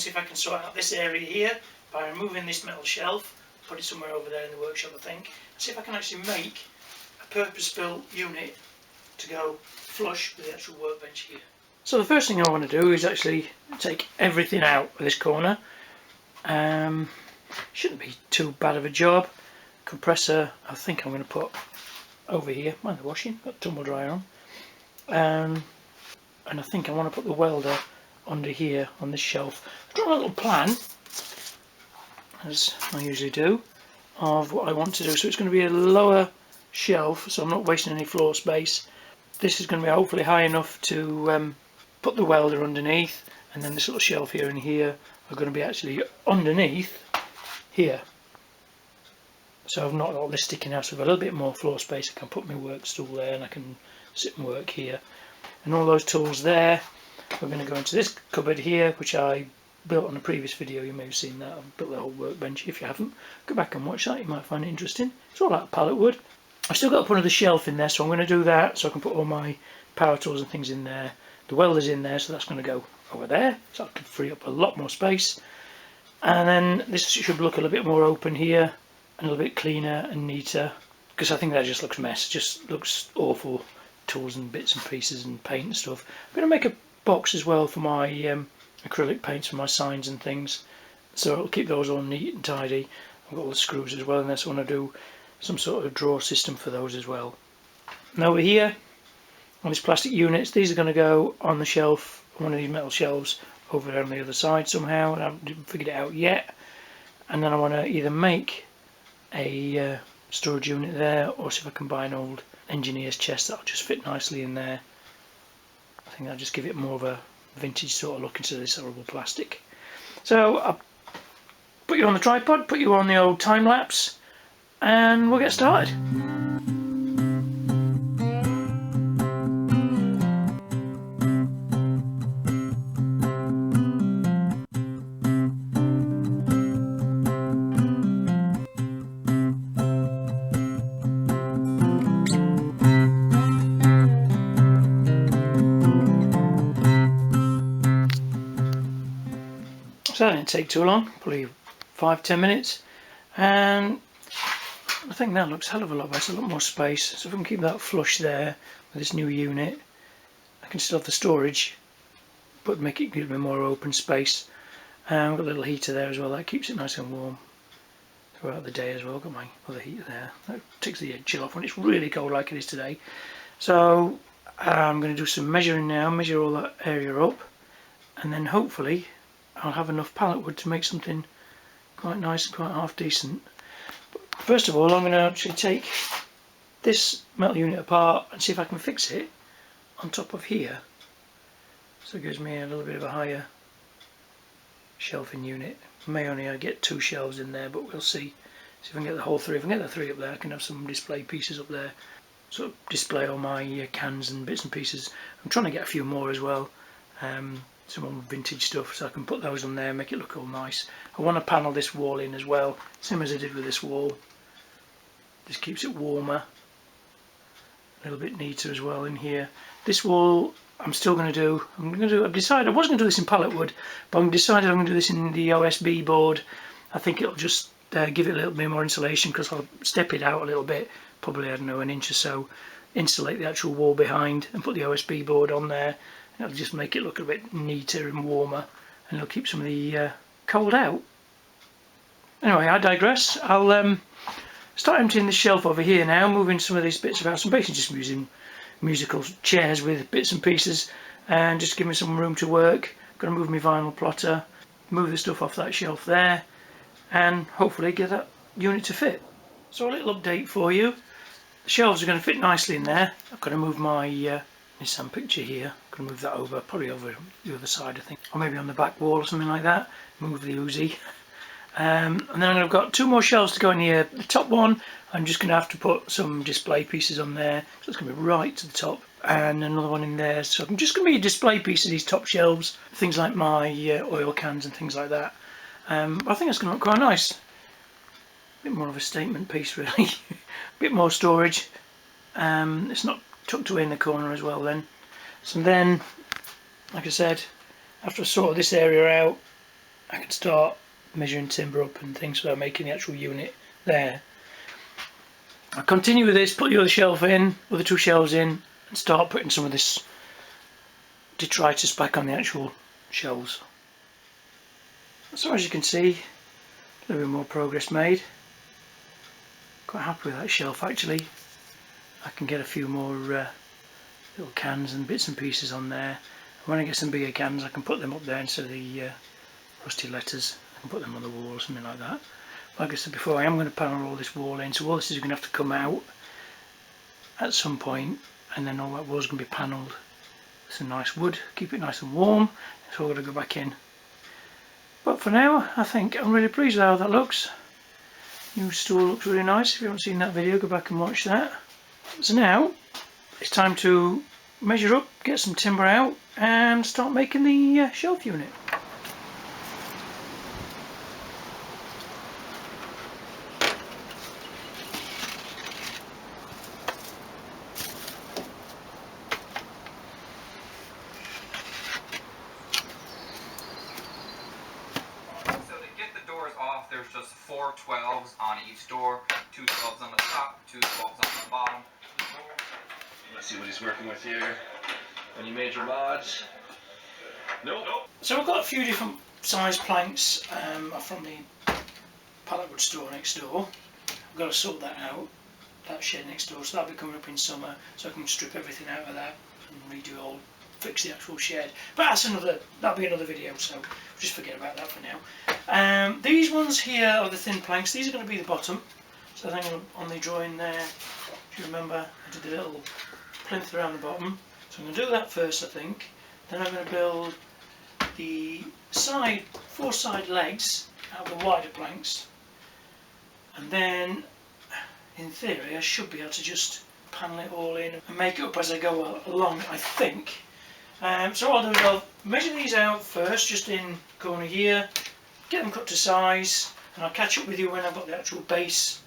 see if I can sort out this area here by removing this metal shelf, put it somewhere over there in the workshop I think, and see if I can actually make a purpose-built unit to go flush with the actual workbench here. So the first thing I want to do is actually take everything out of this corner. Shouldn't be too bad of a job. Compressor I think I'm going to put over here, mind the washing, got tumble dryer on. And I think I want to put the welder under here on this shelf. I've got a little plan, as I usually do, of what I want to do. So it's going to be a lower shelf, so I'm not wasting any floor space. This is going to be hopefully high enough to put the welder underneath, and then this little shelf here and here are going to be actually underneath here. So I've not got all this sticking out, so I've got a little bit more floor space. I can put my work stool there and I can sit and work here. And all those tools there, we're going to go into this cupboard here, which I built on a previous video. You may have seen that. I've built the whole workbench. If you haven't, go back and watch that, you might find it interesting. It's all out of pallet wood. I've still got to put another shelf in there, so I'm going to do that so I can put all my power tools and things in there. The welder's in there, so that's going to go over there, so I can free up a lot more space. And then this should look a little bit more open here, a little bit cleaner and neater, because I think that just looks a mess. It just looks awful. Tools and bits and pieces and paint and stuff. I'm going to make a box as well for my acrylic paints for my signs and things, so I'll keep those all neat and tidy. I've got all the screws as well, and that's when I do some sort of drawer system for those as well. And over here on these plastic units, these are going to go on the shelf, one of these metal shelves over there on the other side somehow, and I haven't figured it out yet. And then I want to either make a storage unit there, or see if I can buy an old engineer's chest that'll just fit nicely in there. I think that'll just give it more of a vintage sort of look instead of this horrible plastic. So I'll put you on the tripod, put you on the old time lapse, and we'll get started. So that didn't take too long, probably 5-10 minutes, and I think that looks a hell of a lot better, a lot more space. So if I can keep that flush there with this new unit, I can still have the storage but make it give me more open space. And I've got a little heater there as well, that keeps it nice and warm throughout the day as well. Got my other heater there, that takes the chill off when it's really cold like it is today. So I'm going to do some measuring now, measure all that area up, and then hopefully I'll have enough pallet wood to make something quite nice and quite half decent. But first of all, I'm going to actually take this metal unit apart and see if I can fix it on top of here, so it gives me a little bit of a higher shelving unit. May only get 2 shelves in there, but we'll see. See if I can get the whole 3. If I can get the 3 up there, I can have some display pieces up there, sort of display all my cans and bits and pieces. I'm trying to get a few more as well. Some more vintage stuff, so I can put those on there and make it look all nice. I want to panel this wall in as well, same as I did with this wall. Just keeps it warmer, a little bit neater as well in here. This wall I'm still going to do, I've decided I was going to do this in pallet wood, but I've decided I'm going to do this in the OSB board. I think it'll just give it a little bit more insulation, because I'll step it out a little bit, probably I don't know, an inch or so, insulate the actual wall behind and put the OSB board on there. It'll just make it look a bit neater and warmer, and it'll keep some of the cold out. Anyway, I digress. I'll start emptying this shelf over here now, moving some of these bits about. So I'm basically just using musical chairs with bits and pieces, and just give me some room to work. I'm going to move my vinyl plotter, move the stuff off that shelf there, and hopefully get that unit to fit. So a little update for you. The shelves are going to fit nicely in there. I've got to move my Nissan picture here. I'm going to move that over, probably over the other side I think, or maybe on the back wall or something like that. Move the Uzi. And then I've got 2 more shelves to go in here. The top one, I'm just going to have to put some display pieces on there, so it's going to be right to the top, and another one in there. So I'm just going to be a display piece of these top shelves, things like my oil cans and things like that. I think it's going to look quite nice. A bit more of a statement piece really. A bit more storage. It's not tucked away in the corner as well then. So then, like I said, after I sort this area out, I can start measuring timber up and things without making the actual unit there. I'll continue with this, put the other shelf in, other two shelves in, and start putting some of this detritus back on the actual shelves. So as you can see, a little bit more progress made. Quite happy with that shelf actually. I can get a few more little cans and bits and pieces on there. And when I get some bigger cans I can put them up there instead of the rusty letters. I can put them on the wall or something like that. Like I said before, I am going to panel all this wall in, so all this is going to have to come out at some point, and then all that wall is going to be panelled with some nice wood, keep it nice and warm. It's all going to go back in. But for now, I think I'm really pleased with how that looks. New stool looks really nice. If you haven't seen that video, go back and watch that. So now, it's time to measure up, get some timber out, and start making the shelf unit. There's just 4 12s on each door, 2 12s on the top, 2 12s on the bottom. Let's see what he's working with here. Any major mods? Nope. So I've got a few different size planks from the Pallet wood store next door. I've got to sort that out, that shed next door, so that'll be coming up in summer, so I can strip everything out of that and redo it all, fix the actual shed. But that'll be another video, so just forget about that for now. These ones here are the thin planks. These are going to be the bottom. So I think on the drawing there, if you remember, I did the little plinth around the bottom. So I'm going to do that first, I think. Then I'm going to build the 4 side legs out of the wider planks. And then, in theory, I should be able to just panel it all in and make it up as I go along, I think. So what I'll do is I'll measure these out first, just in corner here, get them cut to size, and I'll catch up with you when I've got the actual base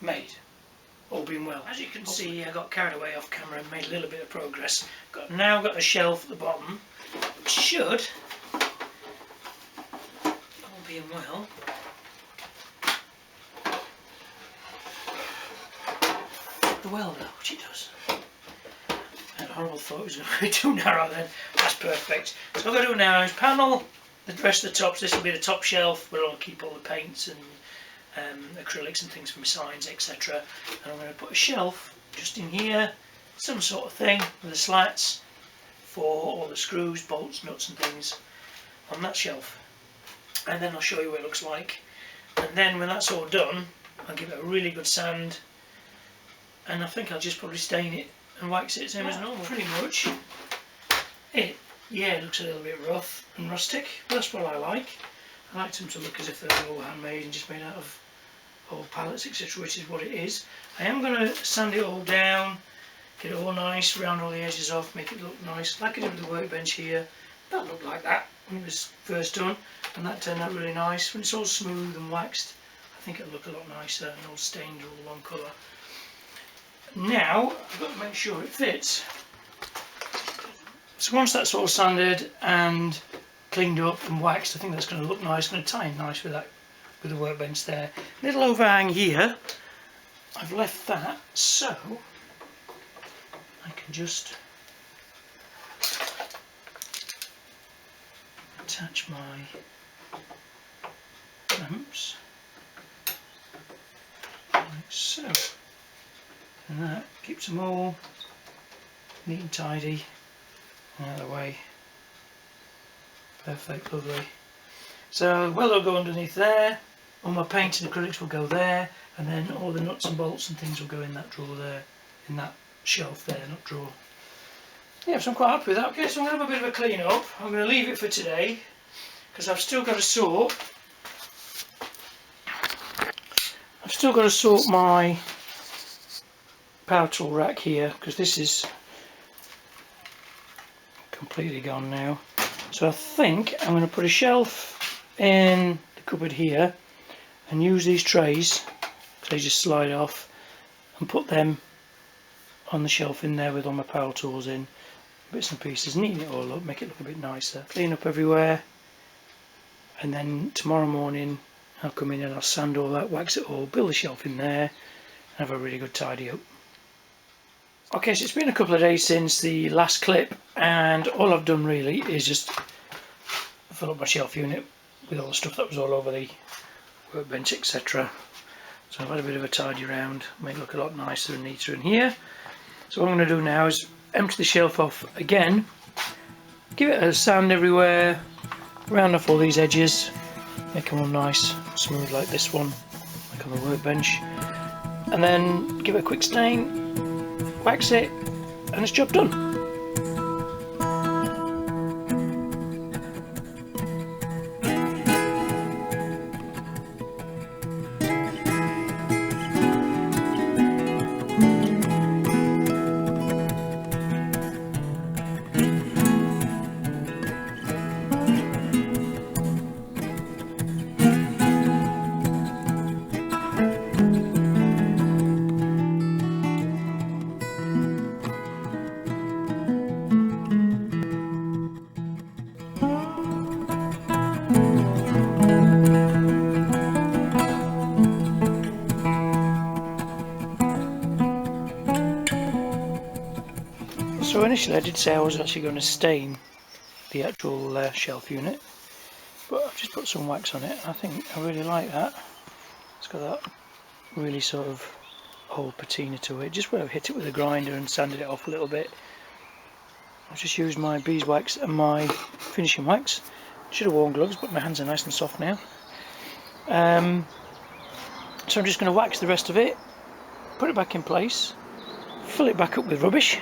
made, all being well. As you can see, I got carried away off camera and made a little bit of progress. Now got a shelf at the bottom, which should, all being well, well now, which it does. I had a horrible thought it was going to be too narrow then. That's perfect. So what I'm going to do now is panel the rest of the tops. This will be the top shelf where I'll keep all the paints and acrylics and things from signs, etc. And I'm going to put a shelf just in here, some sort of thing with the slats for all the screws, bolts, nuts and things on that shelf. And then I'll show you what it looks like. And then when that's all done, I'll give it a really good sand, and I think I'll just probably stain it and wax it same as normal. Pretty much it. Yeah, it looks a little bit rough and rustic, but that's what I like. I like them to look as if they're all handmade and just made out of old pallets, etc., which is what it is. I am going to sand it all down, get it all nice, round all the edges off, make it look nice, like I did with the workbench here. That looked like that when it was first done, and that turned out really nice. When it's all smooth and waxed, I think it'll look a lot nicer and all stained all one colour. Now, I've got to make sure it fits. So once that's all sanded and cleaned up and waxed, I think that's going to look nice. It's going to tie in nice with that, with the workbench there. Little overhang here, I've left that so I can just attach my clamps like so. And that keeps them all neat and tidy out of the way. Perfect, lovely. So well, they'll go underneath there, all my paint and acrylics will go there, and then all the nuts and bolts and things will go in that drawer there, in that shelf there, not drawer. Yeah, so I'm quite happy with that. Okay, so I'm going to have a bit of a clean up. I'm going to leave it for today because I've still got to sort. My power tool rack here, because this is completely gone now. So I think I'm going to put a shelf in the cupboard here and use these trays, because they just slide off, and put them on the shelf in there with all my power tools in, bits and pieces, neaten it all up, make it look a bit nicer, clean up everywhere, and then tomorrow morning I'll come in and I'll sand all that, wax it all, build the shelf in there, and have a really good tidy up. Okay, so it's been a couple of days since the last clip, and all I've done really is just fill up my shelf unit with all the stuff that was all over the workbench, etc. So I've had a bit of a tidy around, make it look a lot nicer and neater in here. So what I'm going to do now is empty the shelf off again, give it a sand everywhere, round off all these edges, make them all nice, smooth like this one, like on the workbench, and then give it a quick stain, wax it, and it's job done. So initially I did say I was actually going to stain the actual shelf unit, but I've just put some wax on it. I think I really like that. It's got that really sort of old patina to it, just where I've hit it with a grinder and sanded it off a little bit. I've just used my beeswax and my finishing wax. Should have worn gloves, but my hands are nice and soft now. So I'm just going to wax the rest of it, put it back in place, fill it back up with rubbish,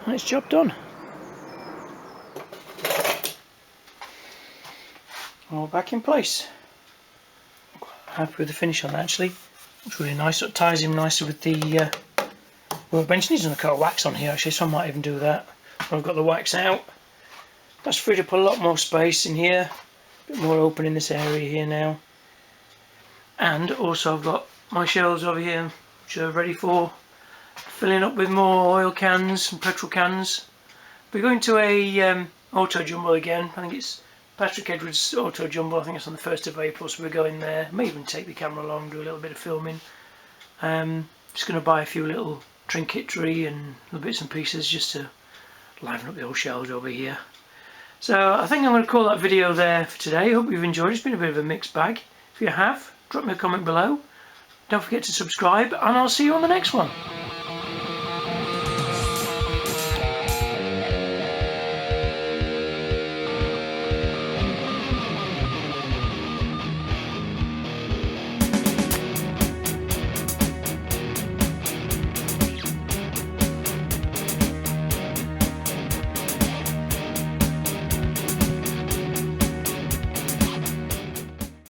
and it's job done. All back in place. I'm quite happy with the finish on that actually. It's really nice, it ties in nicely with the workbench. Needs another coat of wax on here actually, so I might even do that. I've got the wax out. That's freed up a lot more space in here. A bit more open in this area here now. And also I've got my shelves over here which are ready for filling up with more oil cans and petrol cans. We're going to a auto jumbo again. I think it's Patrick Edwards auto jumbo. I think it's on the 1st of April, so we're going there. May even take the camera along, do a little bit of filming. Just going to buy a few little trinketry and little bits and pieces just to liven up the old shelves over here. So I think I'm going to call that video there for today. I hope you've enjoyed. It's been a bit of a mixed bag. If you have, drop me a comment below. Don't forget to subscribe, and I'll see you on the next one.